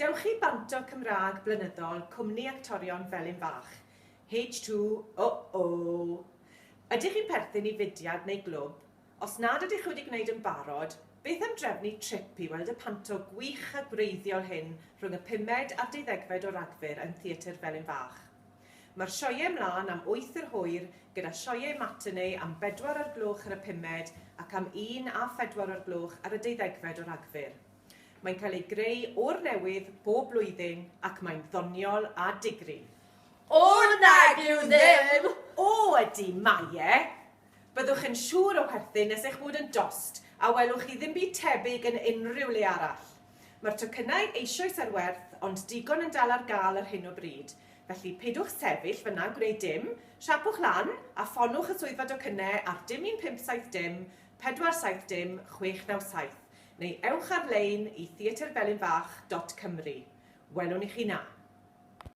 Dewch i banto Cymraeg Blynyddol Cwmni Actorion Felinfach. H2, Ydych chi'n perthyn i fudiad neu glwb? Os nad ydych wedi gwneud yn barod, beth am drefnu trip i weld y panto gwych a gwreiddiol hyn rhwng y 5 a'r 12 o Ragfyr yn Theatr Felinfach. Mae'r sioeau ymlaen am 8 yr hwyr gyda sioeau matinee am 4 o'r gloch ar y 5 ac am 1 a 4 o'r gloch ar y 12 o Ragfyr. Mae'n cael ei greu o'r newydd bob blwyddyn ac mae'n ddoniol a digri. O nag yw ddim! O ydy mae. Byddwch yn siŵr o werthu nes eich bod yn dost a welwch chi ddim byd tebyg yn unrhyw le arall. Mae'r tocynnau eisoes ar werth ond digon yn dal ar gael ar hyn o bryd. Felly peidwch sefyll fyna gwneud dim, siapwch lan a ffonwch y swyddfa tocynnau ar 1570 470 697 neu ewch ar-lein i theatrfelinfach.cymru. Welwn i chi na.